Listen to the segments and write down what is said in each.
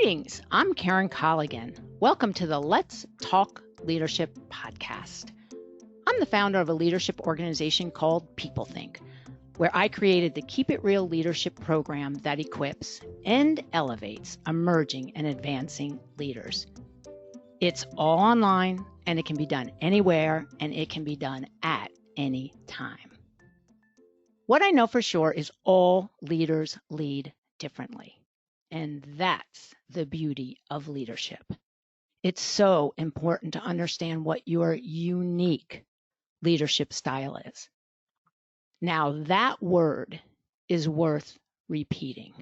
Greetings, I'm Karen Colligan. Welcome to the Let's Talk Leadership podcast. I'm the founder of a leadership organization called People Think, where I created the Keep It Real leadership program that equips and elevates emerging and advancing leaders. It's all online and it can be done anywhere and it can be done at any time. What I know for sure is all leaders lead differently. And that's the beauty of leadership. It's so important to understand what your unique leadership style is. Now, that word is worth repeating,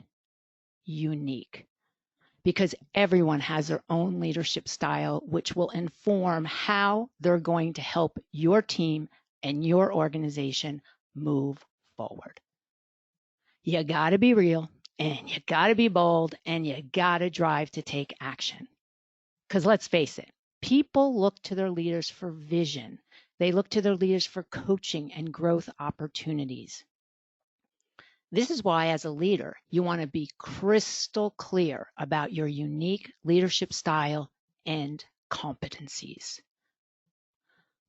unique, because everyone has their own leadership style, which will inform how they're going to help your team and your organization move forward. You got to be real. And you got to be bold and you got to drive to take action. Because let's face it, people look to their leaders for vision. They look to their leaders for coaching and growth opportunities. This is why, as a leader, you want to be crystal clear about your unique leadership style and competencies.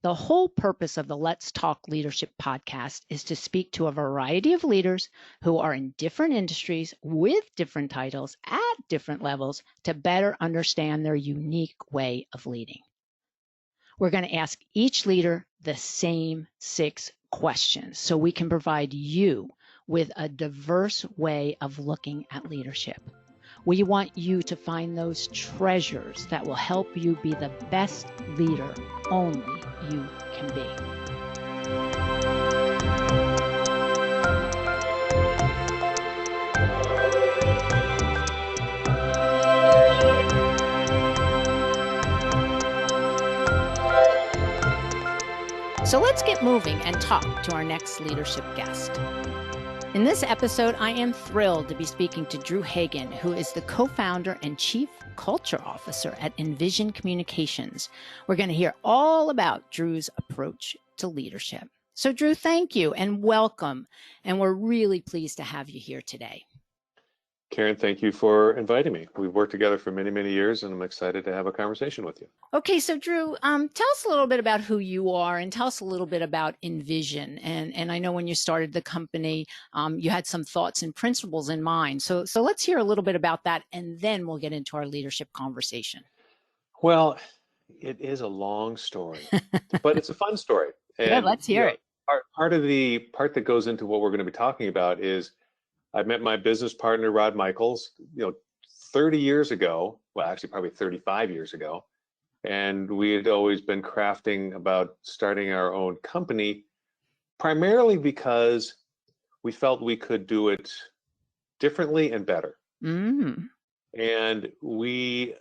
The whole purpose of the Let's Talk Leadership podcast is to speak to a variety of leaders who are in different industries with different titles at different levels to better understand their unique way of leading. We're going to ask each leader the same 6 questions so we can provide you with a diverse way of looking at leadership. We want you to find those treasures that will help you be the best leader only you can be. So let's get moving and talk to our next leadership guest. In this episode, I am thrilled to be speaking to Drew Hagen, who is the co-founder and chief culture officer at InVision Communications. We're going to hear all about Drew's approach to leadership. So Drew, thank you and welcome. And we're really pleased to have you here today. Karen, thank you for inviting me. We've worked together for many, many years, and I'm excited to have a conversation with you. Okay, so Drew, tell us a little bit about who you are and tell us a little bit about InVision. And I know when you started the company, you had some thoughts and principles in mind. So let's hear a little bit about that, and then we'll get into our leadership conversation. Well, it is a long story, but it's a fun story. And yeah, let's hear it. Part that goes into what we're going to be talking about is I met my business partner, Rod Michaels, 30 years ago, well, actually probably 35 years ago. And we had always been crafting about starting our own company, primarily because we felt we could do it differently and better. And we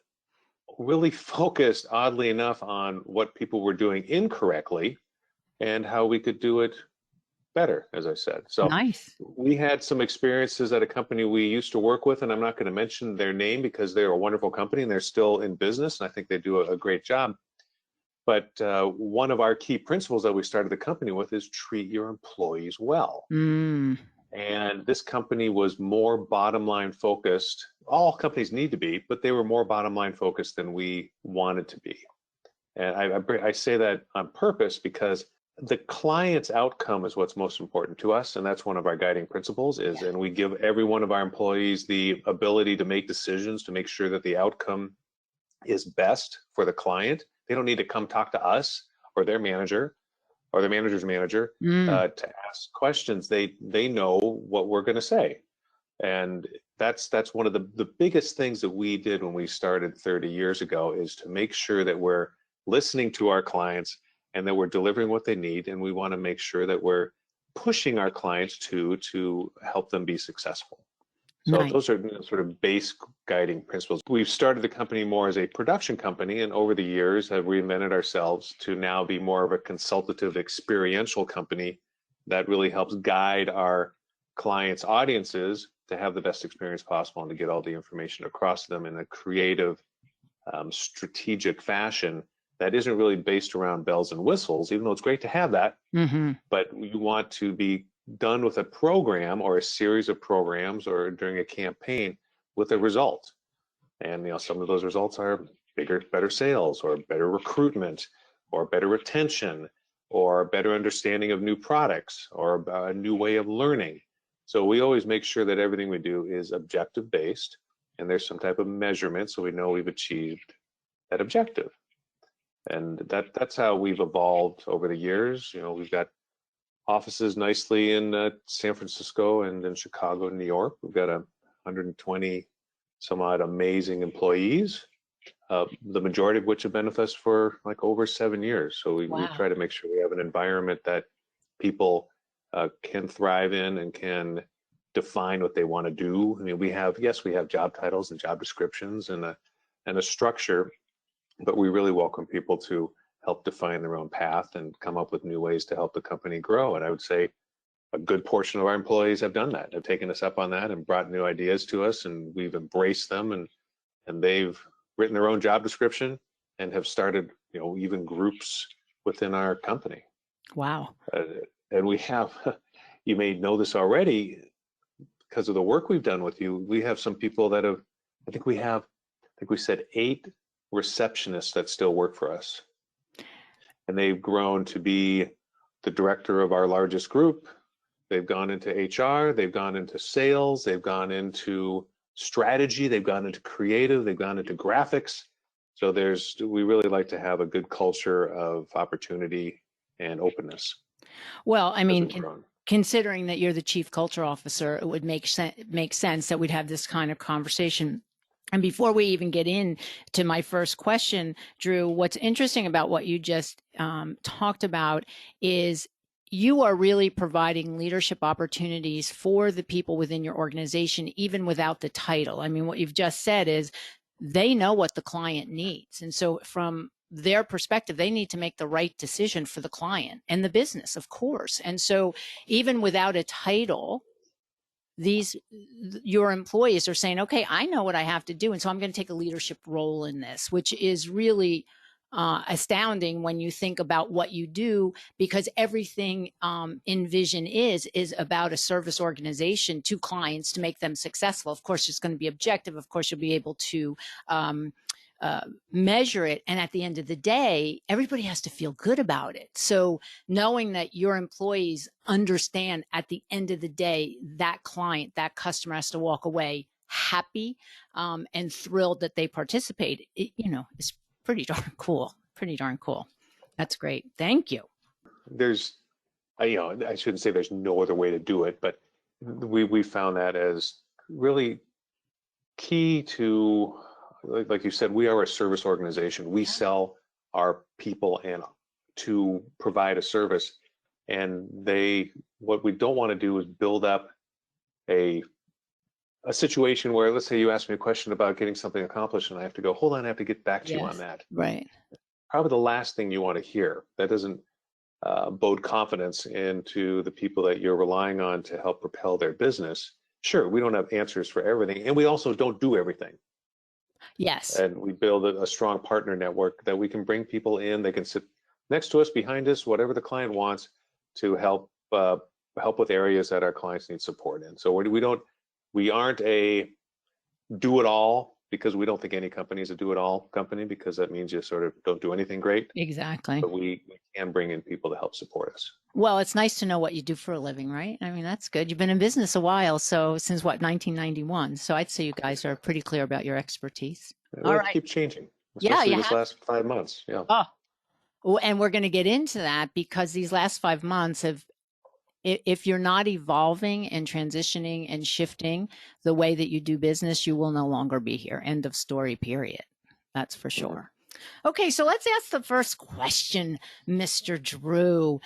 really focused, oddly enough, on what people were doing incorrectly and how we could do it better, as I said. So nice. We had some experiences at a company we used to work with, and I'm not going to mention their name because they're a wonderful company and they're still in business, and I think they do a great job. But one of our key principles that we started the company with is treat your employees well. And this company was more bottom line focused. All companies need to be, but they were more bottom line focused than we wanted to be. And I say that on purpose because the client's outcome is what's most important to us, and that's one of our guiding principles and we give every one of our employees the ability to make decisions to make sure that the outcome is best for the client. They don't need to come talk to us or their manager or their manager's manager to ask questions. They know what we're going to say, and that's one of the biggest things that we did when we started 30 years ago is to make sure that we're listening to our clients and that we're delivering what they need, and we want to make sure that we're pushing our clients to help them be successful. So nice. Those are sort of base guiding principles. We've started the company more as a production company, and over the years have reinvented ourselves to now be more of a consultative, experiential company that really helps guide our clients' audiences to have the best experience possible and to get all the information across to them in a creative, strategic fashion that isn't really based around bells and whistles, even though it's great to have that. But you want to be done with a program or a series of programs or during a campaign with a result. And some of those results are better sales, or better recruitment, or better retention, or better understanding of new products, or a new way of learning. So we always make sure that everything we do is objective based, and there's some type of measurement so we know we've achieved that objective. And that's how we've evolved over the years. We've got offices nicely in San Francisco and in Chicago and New York. We've got 120 some odd amazing employees, the majority of which have been with us for like over 7 years. So we try to make sure we have an environment that people can thrive in and can define what they want to do. I mean, we have job titles and job descriptions and a structure, but we really welcome people to help define their own path and come up with new ways to help the company grow. And I would say a good portion of our employees have done that, have taken us up on that and brought new ideas to us, and we've embraced them, and they've written their own job description and have started, even groups within our company. Wow. And we have, you may know this already because of the work we've done with you, we have some people that have, I think we said 8 receptionists that still work for us. And they've grown to be the director of our largest group. They've gone into HR, they've gone into sales, they've gone into strategy, they've gone into creative, they've gone into graphics. So we really like to have a good culture of opportunity and openness. Well, I mean, considering that you're the chief culture officer, it would make sense that we'd have this kind of conversation. And before we even get into my first question, Drew, what's interesting about what you just talked about is you are really providing leadership opportunities for the people within your organization, even without the title. I mean, what you've just said is they know what the client needs. And so from their perspective, they need to make the right decision for the client and the business, of course. And so even without a title, your employees are saying, okay, I know what I have to do. And so I'm going to take a leadership role in this, which is really astounding when you think about what you do, because everything InVision is about a service organization to clients to make them successful. Of course, it's going to be objective. Of course, you'll be able to measure it. And at the end of the day, everybody has to feel good about it. So knowing that your employees understand at the end of the day, that client, that customer has to walk away happy and thrilled that they participate, is pretty darn cool. Pretty darn cool. That's great. Thank you. I shouldn't say there's no other way to do it, but we found that as really key to, like you said, we are a service organization. We sell our people and to provide a service, and what we don't want to do is build up a situation where, let's say you ask me a question about getting something accomplished and I have to go, hold on, I have to get back to you on that. Right. Probably the last thing you want to hear. That doesn't bode confidence into the people that you're relying on to help propel their business. Sure, we don't have answers for everything, and we also don't do everything. Yes. And we build a strong partner network that we can bring people in. They can sit next to us, behind us, whatever the client wants, to help with areas that our clients need support in. So we aren't a do-it-all, because we don't think any company is a do-it-all company, because that means you sort of don't do anything great. Exactly. But we can bring in people to help support us. Well, it's nice to know what you do for a living, right? I mean, that's good. You've been in business a while, so since 1991. So I'd say you guys are pretty clear about your expertise. All right. Keep changing, especially this last 5 months. Yeah. Oh, and we're going to get into that, because these last 5 months if you're not evolving and transitioning and shifting the way that you do business, you will no longer be here. End of story, period. That's for sure. Okay, so let's ask the first question, Mr. Drew.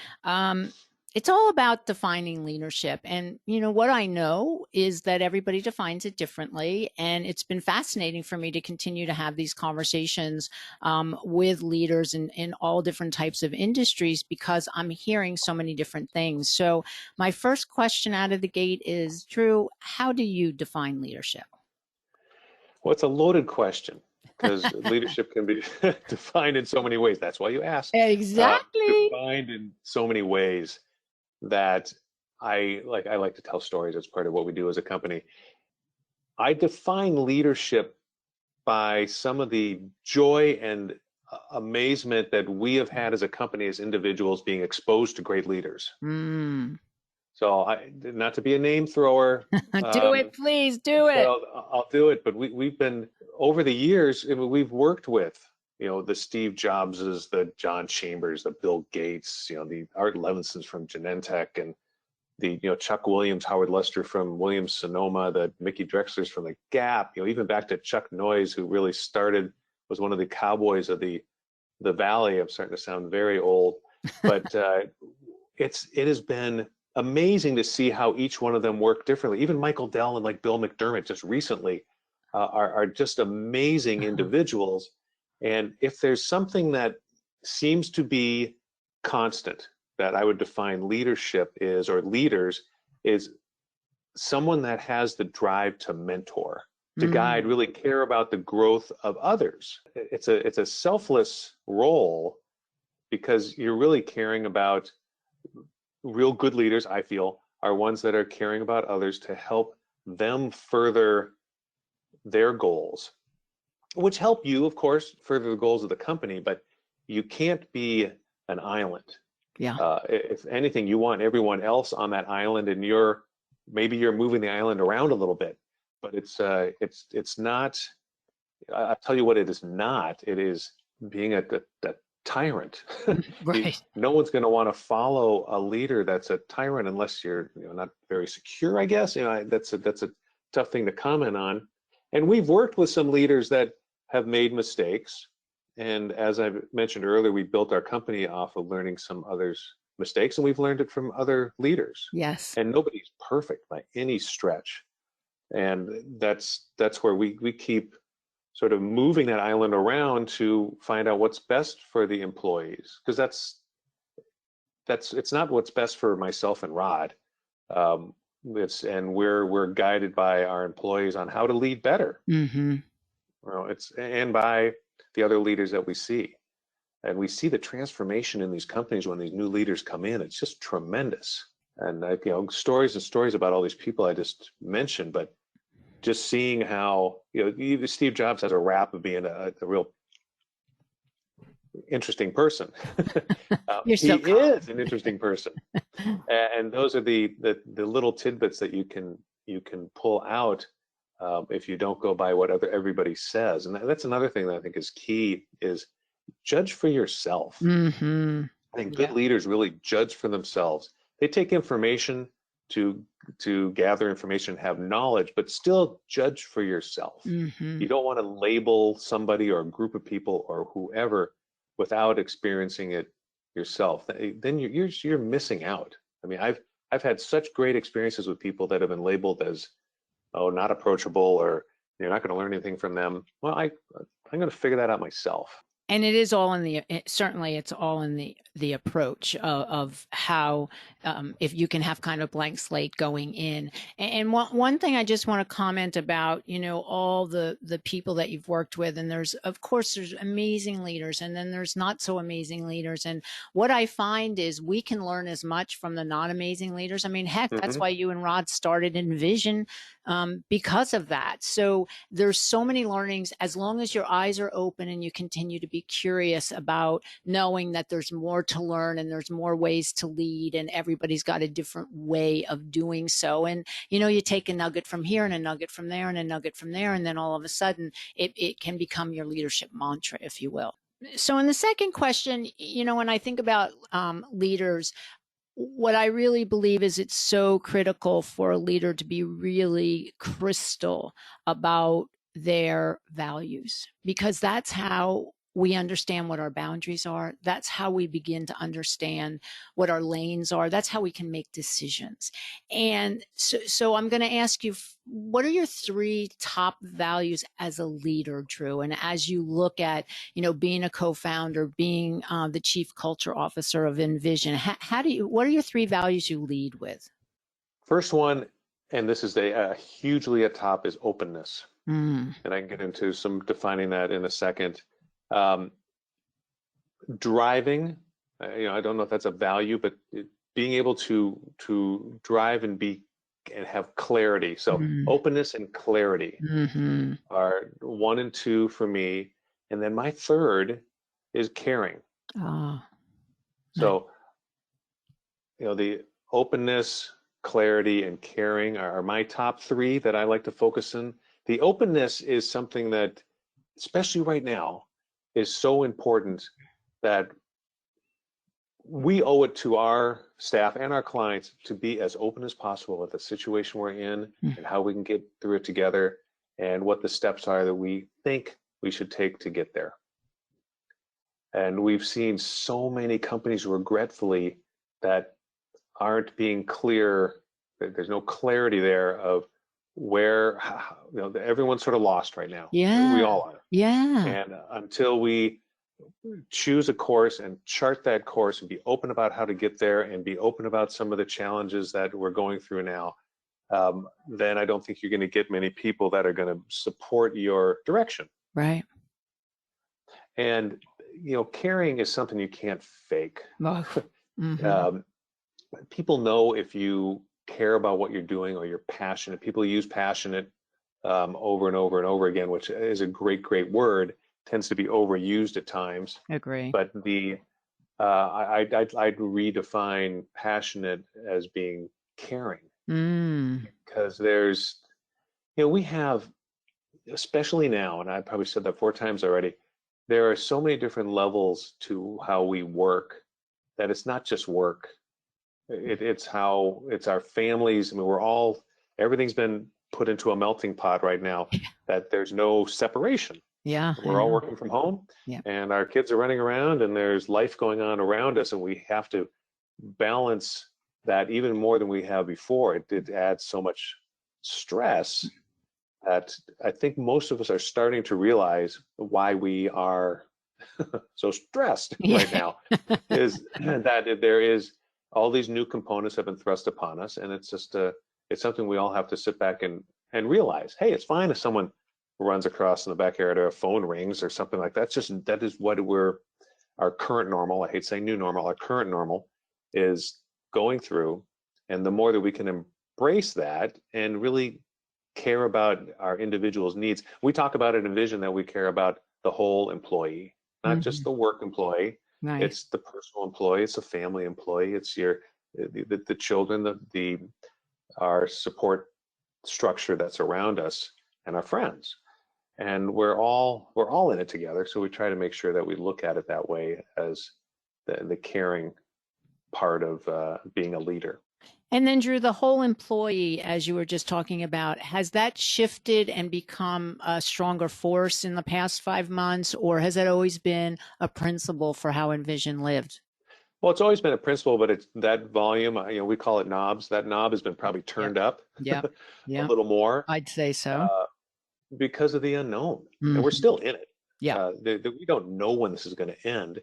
It's all about defining leadership. And, what I know is that everybody defines it differently. And it's been fascinating for me to continue to have these conversations with leaders in all different types of industries, because I'm hearing so many different things. So my first question out of the gate is, Drew, how do you define leadership? Well, it's a loaded question, because leadership can be defined in so many ways. That's why you asked. Exactly. Defined in so many ways that I like to tell stories as part of what we do as a company. I define leadership by some of the joy and amazement that we have had as a company, as individuals, being exposed to great leaders. So not to be a name thrower. Do it, please do it. I'll do it. But we've been, over the years, we've worked with, the Steve Jobses, the John Chambers, the Bill Gates, the Art Levinsons from Genentech, and the, Chuck Williams, Howard Lester from Williams Sonoma, the Mickey Drexlers from the Gap, even back to Chuck Noyes, who really was one of the cowboys of the Valley. I'm starting to sound very old, but it has been amazing to see how each one of them work differently. Even Michael Dell and like Bill McDermott just recently are just amazing individuals. And if there's something that seems to be constant that I would define leadership is, or leaders, is someone that has the drive to mentor, to guide, really care about the growth of others. It's a selfless role, because you're really caring about, real good leaders, I feel, are ones that are caring about others to help them further their goals, which help you, of course, further the goals of the company. But you can't be an island. Yeah. If anything, you want everyone else on that island, and maybe you're moving the island around a little bit, but it's not. I'll tell you what it is not. It is being a tyrant. Right. No one's going to want to follow a leader that's a tyrant unless you're not very secure, I guess. That's a tough thing to comment on. And we've worked with some leaders that have made mistakes. And as I mentioned earlier, we built our company off of learning some others' mistakes, and we've learned it from other leaders. Yes. And nobody's perfect by any stretch. And that's where we keep sort of moving that island around to find out what's best for the employees, because it's not what's best for myself and Rod. And we're guided by our employees on how to lead better. And by the other leaders that we see, and we see the transformation in these companies when these new leaders come in. It's just tremendous. And stories and stories about all these people I just mentioned, but just seeing how, even Steve Jobs has a rap of being a real interesting person. He is an interesting person. And those are the little tidbits that you can pull out if you don't go by what everybody says. And that's another thing that I think is key, is judge for yourself. I think good leaders really judge for themselves. They take information to gather information, have knowledge, but still judge for yourself. You don't want to label somebody or a group of people or whoever without experiencing it yourself. Then you're missing out. I mean, I've had such great experiences with people that have been labeled as, not approachable, or you're not going to learn anything from them. Well, I'm going to figure that out myself. And it is all certainly it's all in the approach of how, if you can have kind of blank slate going in. And one thing I just want to comment about, all the people that you've worked with, and there's amazing leaders, and then there's not so amazing leaders. And what I find is we can learn as much from the not amazing leaders. I mean, heck, that's why you and Rod started InVision, because of that. So there's so many learnings, as long as your eyes are open and you continue to be curious about knowing that there's more to learn and there's more ways to lead, and everybody's got a different way of doing so. And, you take a nugget from here and a nugget from there and a nugget from there, and then all of a sudden it can become your leadership mantra, if you will. So in the second question, when I think about leaders, what I really believe is it's so critical for a leader to be really crystal about their values, because that's how we understand what our boundaries are. That's how we begin to understand what our lanes are. That's how we can make decisions. And so I'm going to ask you, what are your 3 top values as a leader, Drew? And as you look at, being a co-founder, being the chief culture officer of InVision, what are your 3 values you lead with? First one, and this is hugely at top, is openness. And I can get into some defining that in a second. Driving, I don't know if that's a value, but being able to drive and be and have clarity. So openness and clarity are 1 and 2 for me. And then my third is caring. Oh, So, the openness, clarity, and caring are my top 3 that I like to focus on. The openness is something that, especially right now, is so important that we owe it to our staff and our clients to be as open as possible with the situation we're in and how we can get through it together and what the steps are that we think we should take to get there. And we've seen so many companies, regretfully, that aren't being clear. There's no clarity there of where, everyone's sort of lost right now. yeah. We all are. Yeah. And until we choose a course and chart that course and be open about how to get there and be open about some of the challenges that we're going through now, then I don't think you're going to get many people that are going to support your direction. Right. And, caring is something you can't fake. People know if you care about what you're doing or you're passionate. People use passionate over and over and over again, which is a great, great word. Tends to be overused at times. Agree. But I'd redefine passionate as being caring, because there's, we have, especially now, and I probably said that 4 times already, there are so many different levels to how we work that it's not just work. It's our families. I mean, everything's been put into a melting pot right now that there's no separation. Yeah. We're all working from home, and our kids are running around, and there's life going on around us, and we have to balance that even more than we have before. It adds so much stress that I think most of us are starting to realize why we are so stressed right now, is that there is all these new components have been thrust upon us, and it's just it's something we all have to sit back and realize. Hey, it's fine if someone runs across in the backyard or a phone rings or something like that. That is what our current normal, I hate saying new normal, our current normal is going through. And the more that we can embrace that and really care about our individuals' needs. We talk about it in InVision that we care about the whole employee, not just the work employee. Nice. It's the personal employee, it's a family employee, it's the children, our support structure that's around us, and our friends. And we're all in it together. So we try to make sure that we look at it that way, as the caring part of being a leader. And then, Drew, the whole employee, as you were just talking about, has that shifted and become a stronger force in the past 5 months, or has that always been a principle for how InVision lived? Well, it's always been a principle, but it's that volume, we call it knobs. That knob has been probably turned up a little more. I'd say so. Because of the unknown. And we're still in it. Yeah. We don't know when this is going to end,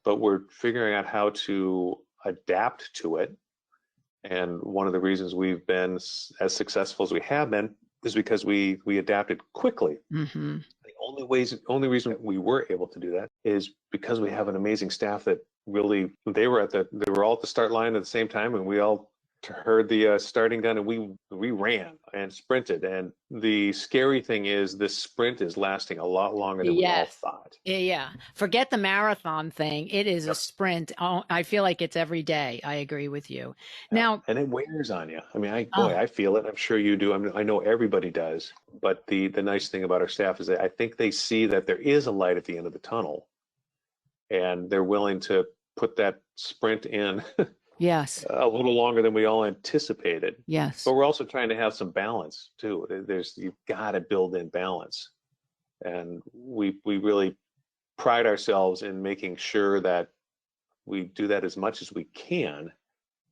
but we're figuring out how to adapt to it. And one of the reasons we've been as successful as we have been is because we adapted quickly. The only reason we were able to do that is because we have an amazing staff that really, they were all at the start line at the same time, and we all heard the starting gun, and we ran and sprinted. And the scary thing is this sprint is lasting a lot longer than we all thought. Yeah. Forget the marathon thing. It is a sprint. Oh, I feel like it's every day. I agree with you. Now, and it wears on you. I mean, I feel it. I'm sure you do. I know everybody does. But the nice thing about our staff is that I think they see that there is a light at the end of the tunnel, and they're willing to put that sprint in. Yes. A little longer than we all anticipated. Yes. But we're also trying to have some balance too. You've got to build in balance. And we really pride ourselves in making sure that we do that as much as we can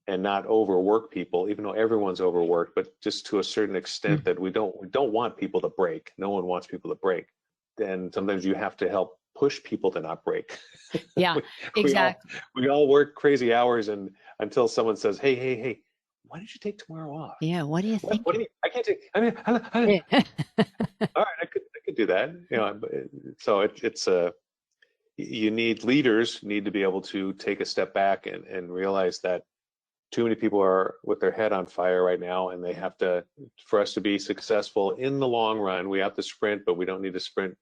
and not overwork people, even though everyone's overworked, but just to a certain extent that we don't want people to break. No one wants people to break. Then sometimes you have to help push people to not break. Yeah, exactly. We all work crazy hours, and until someone says, hey, why don't you take tomorrow off? Yeah, what do you think? What do you mean? I can't take, all right, I could do that. So it's you need leaders need to be able to take a step back and realize that too many people are with their head on fire right now, and they have to, for us to be successful in the long run, we have to sprint, but we don't need to sprint,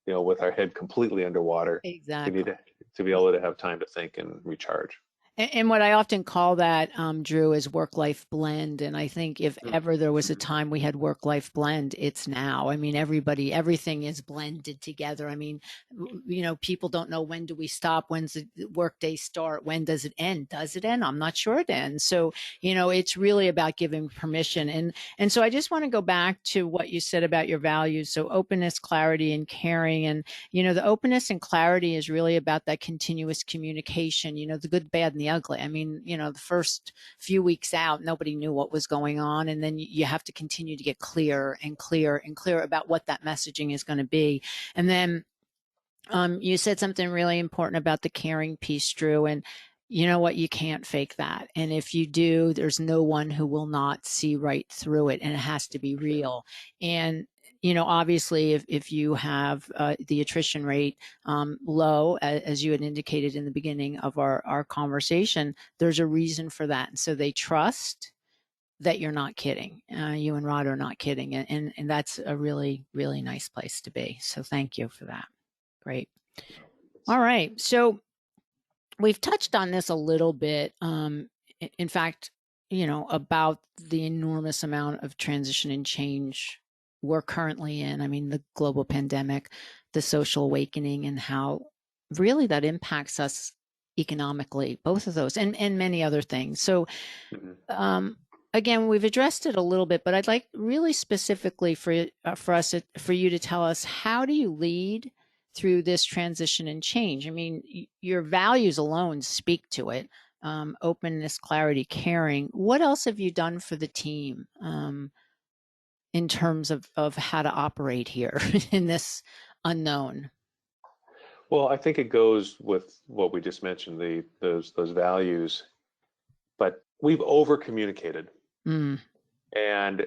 with our head completely underwater. We Exactly. need to be able to have time to think and recharge. And what I often call that, Drew, is work-life blend. And I think if ever there was a time we had work-life blend, it's now. I mean, everything is blended together. I mean, people don't know, when do we stop? When's the workday start? When does it end? Does it end? I'm not sure it ends. So, it's really about giving permission. And so I just want to go back to what you said about your values. So openness, clarity, and caring. And, the openness and clarity is really about that continuous communication, the good, bad, and the ugly. I mean, the first few weeks out, nobody knew what was going on. And then you have to continue to get clearer and clearer and clearer about what that messaging is going to be. And then you said something really important about the caring piece, Drew. And you know what? You can't fake that. And if you do, there's no one who will not see right through it. And it has to be real. And obviously, if you have the attrition rate low, as you had indicated in the beginning of our conversation, there's a reason for that. And so they trust that you're not kidding. You and Rod are not kidding. And that's a really, really nice place to be. So thank you for that. Great. All right. So we've touched on this a little bit. In fact, about the enormous amount of transition and change we're currently in. I mean, the global pandemic, the social awakening, and how really that impacts us economically, both of those, and many other things. So, again, we've addressed it a little bit, but I'd like really specifically for you to tell us, how do you lead through this transition and change? I mean, your values alone speak to it. Openness, clarity, caring. What else have you done for the team in terms of how to operate here in this unknown? Well, I think it goes with what we just mentioned, those values, but we've over communicated. And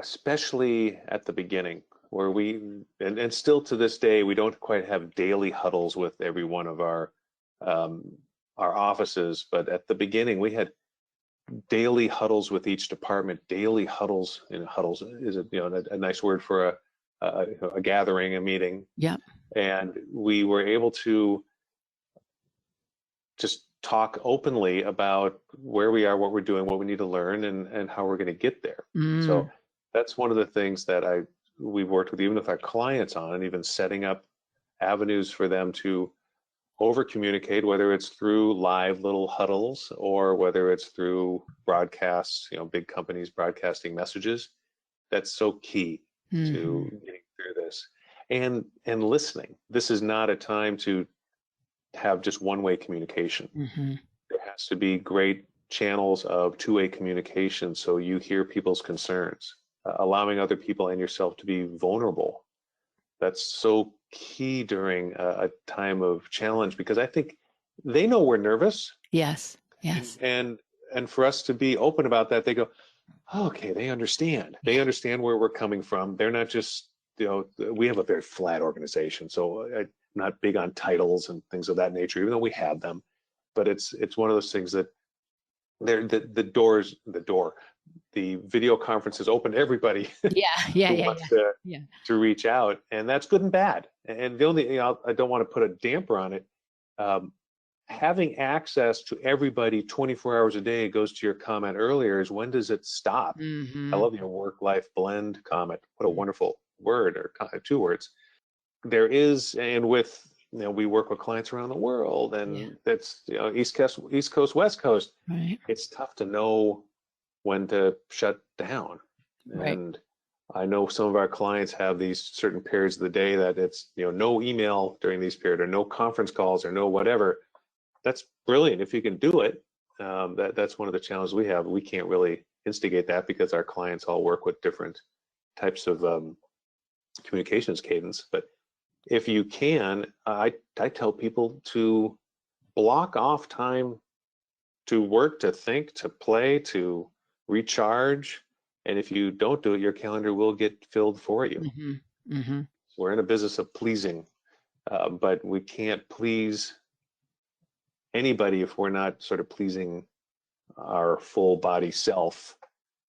especially at the beginning, where and still to this day, we don't quite have daily huddles with every one of our offices, but at the beginning we had daily huddles with each department. Daily huddles, huddles is a nice word for a gathering, a meeting. Yeah. And we were able to just talk openly about where we are, what we're doing, what we need to learn, and how we're going to get there. So that's one of the things that we've worked with, even with our clients on, and even setting up avenues for them to over communicate, whether it's through live little huddles or whether it's through broadcasts, big companies broadcasting messages. That's so key to getting through this. And listening. This is not a time to have just one-way communication. There has to be great channels of two-way communication, so you hear people's concerns, allowing other people and yourself to be vulnerable. That's so key during a time of challenge, because I think they know we're nervous. Yes. And for us to be open about that, they go, oh, okay, they understand. They understand where we're coming from. They're not just, we have a very flat organization, so I'm not big on titles and things of that nature, even though we have them. But it's one of those things that the video conference is open to everybody who wants to reach out, and that's good and bad. And the only, I don't want to put a damper on it. Having access to everybody 24 hours a day, goes to your comment earlier, is when does it stop? I love your work-life blend comment. What a wonderful word, or two words. There is, and with, we work with clients around the world, and that's, East Coast, West Coast. Right. It's tough to know when to shut down. Right. And I know some of our clients have these certain periods of the day that it's, no email during these periods, or no conference calls, or no whatever. That's brilliant if you can do it. That's one of the challenges we have. We can't really instigate that because our clients all work with different types of communications cadence. But if you can, I tell people to block off time to work, to think, to play, to recharge. And if you don't do it, your calendar will get filled for you. We're in a business of pleasing, but we can't please anybody if we're not sort of pleasing our full body self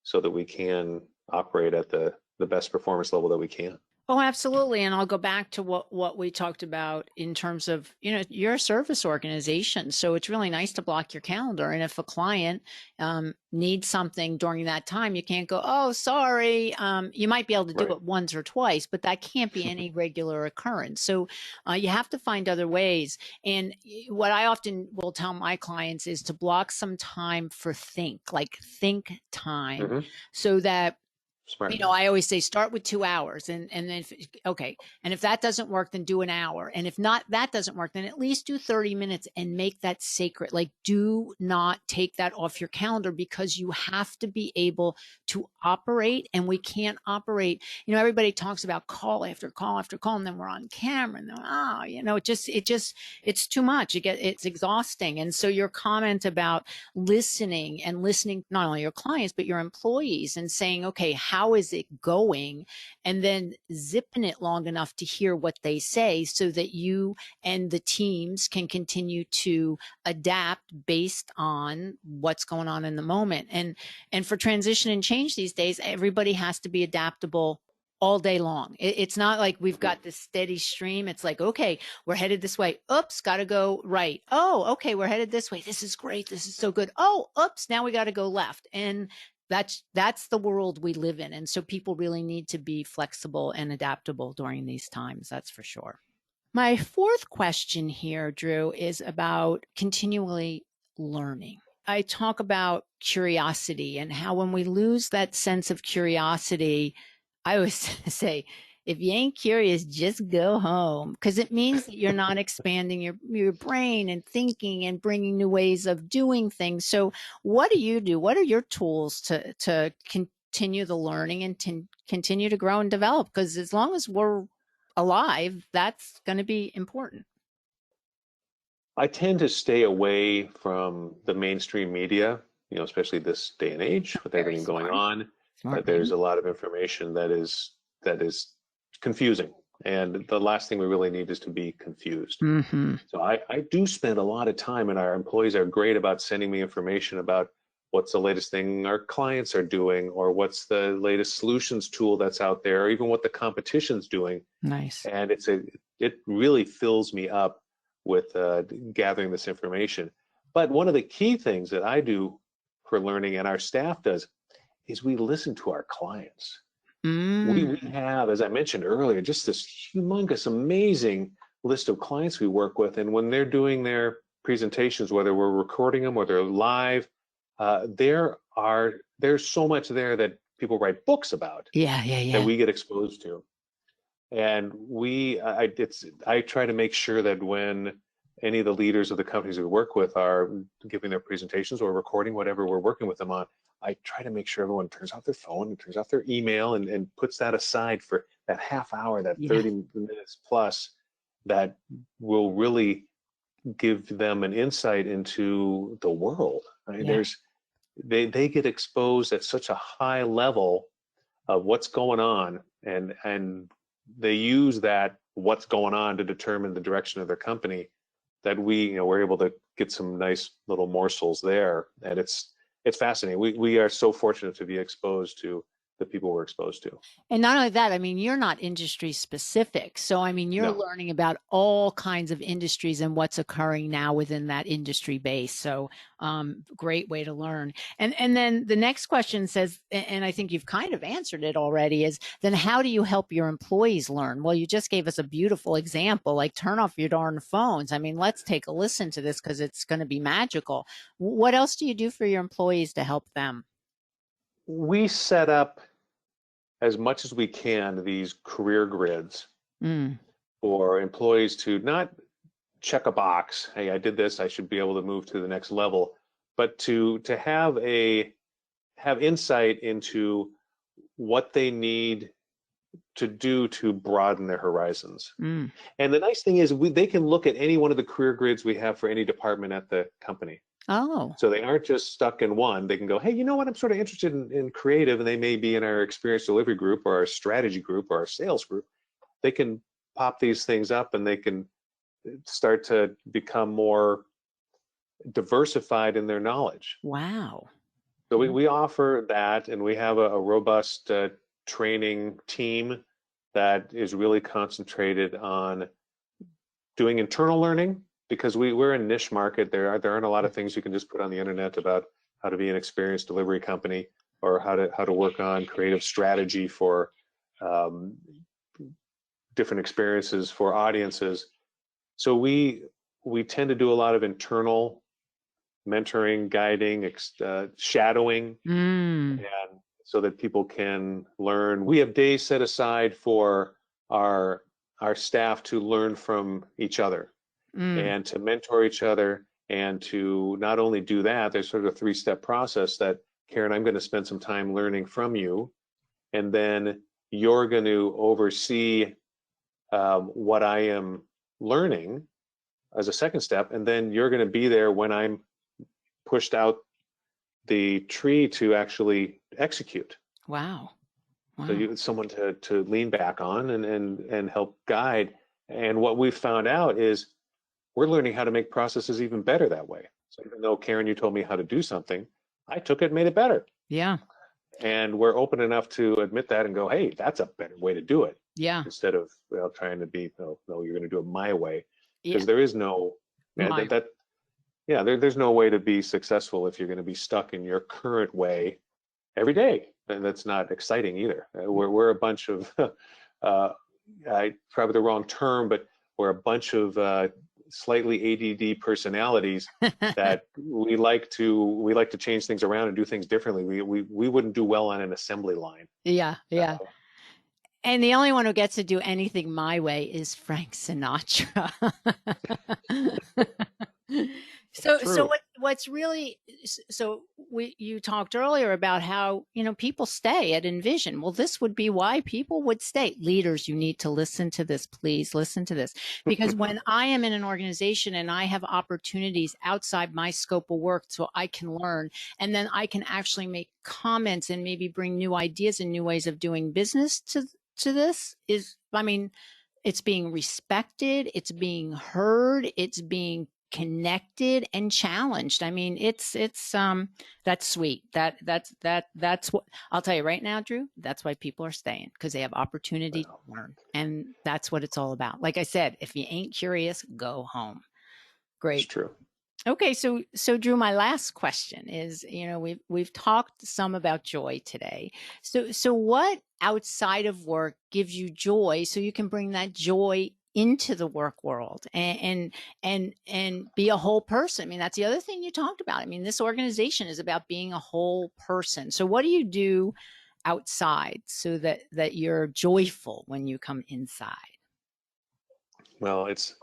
so that we can operate at the best performance level that we can. Oh, absolutely. And I'll go back to what we talked about in terms of, you're a service organization. So it's really nice to block your calendar. And if a client needs something during that time, you can't go, oh, sorry. You might be able to do it once or twice, but that can't be any regular occurrence. So you have to find other ways. And what I often will tell my clients is to block some time for think time, so that Smart. I always say start with 2 hours, and then and if that doesn't work, then do an hour. And if not, that doesn't work, then at least do 30 minutes and make that sacred. Like, do not take that off your calendar, because you have to be able to operate, and we can't operate. Everybody talks about call after call after call, and then we're on camera, and then, it's too much. It's exhausting. And so your comment about listening not only your clients, but your employees, and saying, okay, how is it going? And then zipping it long enough to hear what they say, so that you and the teams can continue to adapt based on what's going on in the moment. And for transition and change these days, everybody has to be adaptable all day long. It's not like we've got this steady stream. It's like, okay, we're headed this way. Oops, got to go right. Oh, okay, we're headed this way. This is great. This is so good. Oh, oops, now we got to go left. And that's the world we live in. And so people really need to be flexible and adaptable during these times. That's for sure. My fourth question here, Drew, is about continually learning. I talk about curiosity, and how when we lose that sense of curiosity, I always say, if you ain't curious, just go home, because it means that you're not expanding your brain and thinking and bringing new ways of doing things. So what do you do? What are your tools to continue the learning and to continue to grow and develop? Because as long as we're alive, that's going to be important. I tend to stay away from the mainstream media, especially this day and age with everything going on. There's a lot of information that is confusing, and the last thing we really need is to be confused. So I do spend a lot of time, and our employees are great about sending me information about what's the latest thing our clients are doing, or what's the latest solutions tool that's out there, or even what the competition's doing. Nice. And it really fills me up with gathering this information. But one of the key things that I do for learning, and our staff does, is we listen to our clients. We have, as I mentioned earlier, just this humongous, amazing list of clients we work with. And when they're doing their presentations, whether we're recording them or they're live, there's so much there that people write books about. That we get exposed to. And I try to make sure that when any of the leaders of the companies we work with are giving their presentations or recording whatever we're working with them on, I try to make sure everyone turns off their phone and turns off their email and puts that aside for that half hour, that 30 minutes plus, that will really give them an insight into the world. I mean, they get exposed at such a high level of what's going on, and they use that what's going on to determine the direction of their company, that we're able to get some nice little morsels there. And it's fascinating. We are so fortunate to be exposed to the people we're exposed to. And not only that, I mean, you're not industry specific. So, I mean, you're learning about all kinds of industries and what's occurring now within that industry base. So, great way to learn. And then the next question says, and I think you've kind of answered it already, is then how do you help your employees learn? Well, you just gave us a beautiful example, like turn off your darn phones. I mean, let's take a listen to this, because it's going to be magical. What else do you do for your employees to help them? We set up, as much as we can, these career grids for employees to not check a box. Hey, I did this, I should be able to move to the next level, but to have insight into what they need to do to broaden their horizons. And the nice thing is they can look at any one of the career grids we have for any department at the company. Oh. So they aren't just stuck in one. They can go, hey, you know what? I'm sort of interested in creative, and they may be in our experience delivery group or our strategy group or our sales group. They can pop these things up, and they can start to become more diversified in their knowledge. Wow. So we offer that, and we have a robust training team that is really concentrated on doing internal learning, because we're a niche market. There aren't a lot of things you can just put on the internet about how to be an experience delivery company, or how to work on creative strategy for different experiences for audiences. So we tend to do a lot of internal mentoring, guiding, shadowing, and so that people can learn. We have days set aside for our staff to learn from each other and to mentor each other, and to not only do that, there's sort of a 3-step process that, Karen, I'm going to spend some time learning from you, and then you're going to oversee what I am learning as a second step, and then you're going to be there when I'm pushed out the tree to actually execute. Wow. So you someone to lean back on and help guide. And what we've found out is we're learning how to make processes even better that way. So even though, Karen, you told me how to do something, I took it and made it better. Yeah. And we're open enough to admit that and go, hey, that's a better way to do it. Yeah. Instead of trying to be, no, you're going to do it my way. Because Yeah. there is no, there's no way to be successful if you're going to be stuck in your current way every day. And that's not exciting either. We're a bunch of, probably the wrong term, but we're a bunch of slightly ADD personalities that we like to change things around and do things differently. We wouldn't do well on an assembly line. Yeah. Yeah. And the only one who gets to do anything my way is Frank Sinatra. What's really, you talked earlier about how, people stay at InVision. Well, this would be why people would stay. Leaders, you need to listen to this, please listen to this. Because when I am in an organization and I have opportunities outside my scope of work, so I can learn, and then I can actually make comments and maybe bring new ideas and new ways of doing business to this, it's being respected, it's being heard, it's being connected and challenged. That's sweet. That's what I'll tell you right now, Drew. That's why people are staying, because they have opportunity to learn, and that's what it's all about. Like I said, if you ain't curious, go home. Great. It's true. Okay, so Drew, my last question is, we've talked some about joy today. So what outside of work gives you joy, so you can bring that joy into the work world and be a whole person? That's the other thing you talked about. This organization is about being a whole person. So what do you do outside so that you're joyful when you come inside? Well, it's,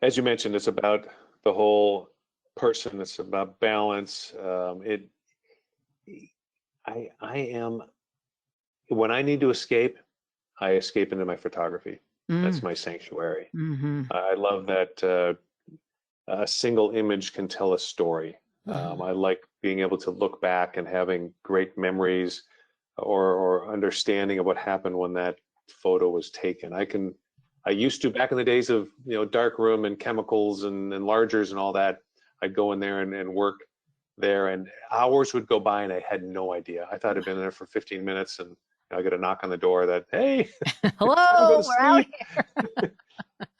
as you mentioned, it's about the whole person. It's about balance. I am, when I need to escape, I escape into my photography. That's my sanctuary. I love that a single image can tell a story. I like being able to look back and having great memories or understanding of what happened when that photo was taken. I used to, back in the days of dark room and chemicals and enlargers and all that, I'd go in there and work there, and hours would go by and I had no idea. I thought I'd been there for 15 minutes, and I get a knock on the door that, hey, hello, we're out here.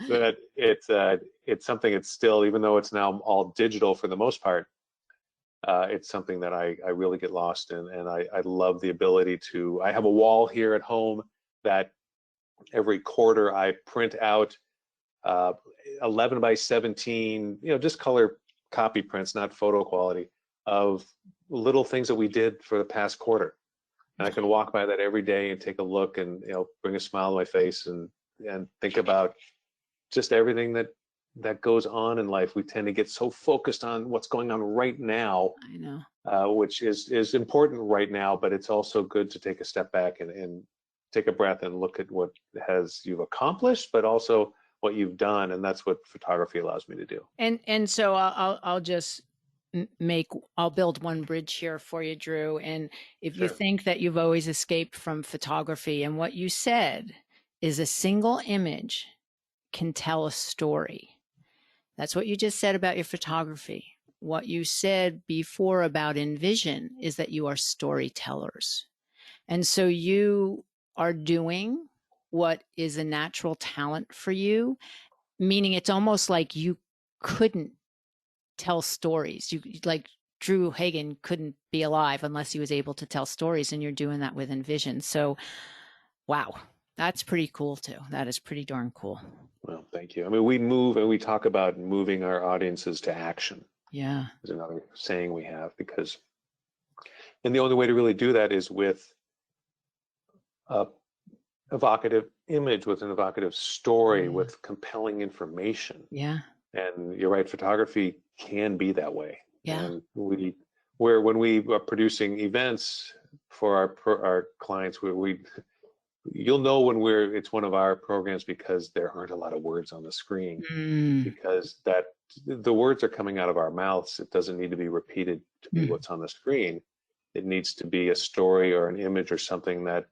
But it's something, it's still, even though it's now all digital for the most part, it's something that I really get lost in, and I love the ability to. I have a wall here at home that every quarter I print out 11 by 17, just color copy prints, not photo quality, of little things that we did for the past quarter. And I can walk by that every day and take a look and, bring a smile to my face and think about just everything that goes on in life. We tend to get so focused on what's going on right now, I know, which is important right now, but it's also good to take a step back and take a breath and look at what you've accomplished, but also what you've done. And that's what photography allows me to do. And so I'll just I'll build one bridge here for you, Drew. And if you think that you've always escaped from photography, and what you said is a single image can tell a story. That's what you just said about your photography. what you said before about InVision is that you are storytellers. And so you are doing what is a natural talent for you, meaning it's almost like you couldn't tell stories. You like Drew Hagen couldn't be alive unless he was able to tell stories, and you're doing that with InVision. So, wow, that's pretty cool too. That is pretty darn cool. Well, thank you. I mean, we move and we talk about moving our audiences to action. Yeah. Is another saying we have, and the only way to really do that is with a evocative image, with an evocative story, with compelling information. Yeah. And you're right, photography can be that way. Yeah. And when we are producing events for our clients, you'll know when it's one of our programs because there aren't a lot of words on the screen, because the words are coming out of our mouths. It doesn't need to be repeated to be what's on the screen. It needs to be a story or an image or something that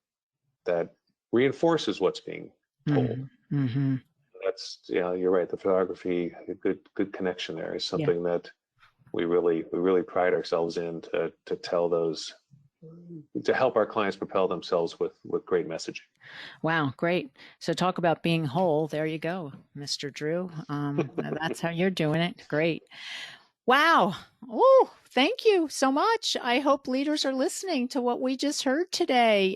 reinforces what's being told. Mm-hmm. That's, you're right. The photography, a good connection there is something that we really pride ourselves in to tell those, to help our clients propel themselves with great messaging. Wow, great. So talk about being whole. There you go, Mr. Drew. That's how you're doing it. Great. Wow. Oh, thank you so much. I hope leaders are listening to what we just heard today.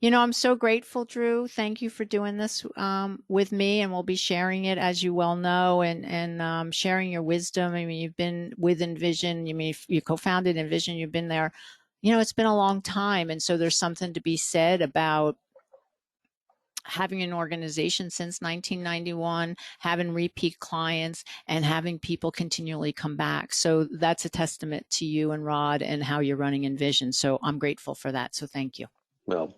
I'm so grateful, Drew. Thank you for doing this with me, and we'll be sharing it, as you well know, and sharing your wisdom. I mean, you've been with InVision. You co-founded InVision. You've been there. It's been a long time, and so there's something to be said about having an organization since 1991, having repeat clients, and having people continually come back. So that's a testament to you and Rod and how you're running InVision. So I'm grateful for that. So thank you. Well,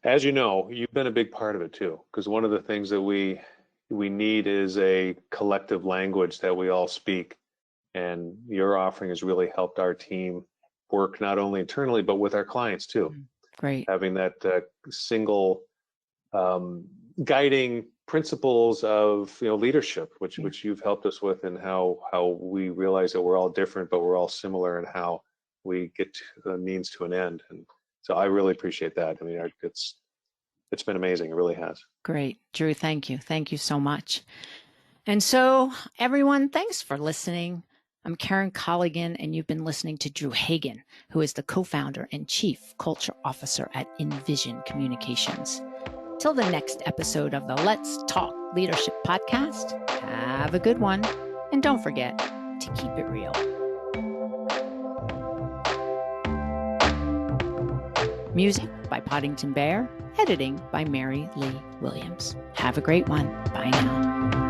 as you know, you've been a big part of it too, because one of the things that we need is a collective language that we all speak. And your offering has really helped our team work not only internally, but with our clients too. Great. Having that single guiding principles of leadership, which you've helped us with, and how we realize that we're all different, but we're all similar, and how we get to a means to an end. And so I really appreciate that. I mean, it's been amazing. It really has. Great. Drew, thank you. Thank you so much. And so everyone, thanks for listening. I'm Karen Colligan, and you've been listening to Drew Hagen, who is the co-founder and chief culture officer at InVision Communications. Till the next episode of the Let's Talk Leadership podcast, have a good one. And don't forget to keep it real. Music by Poddington Bear, editing by Mary Lee Williams. Have a great one. Bye now.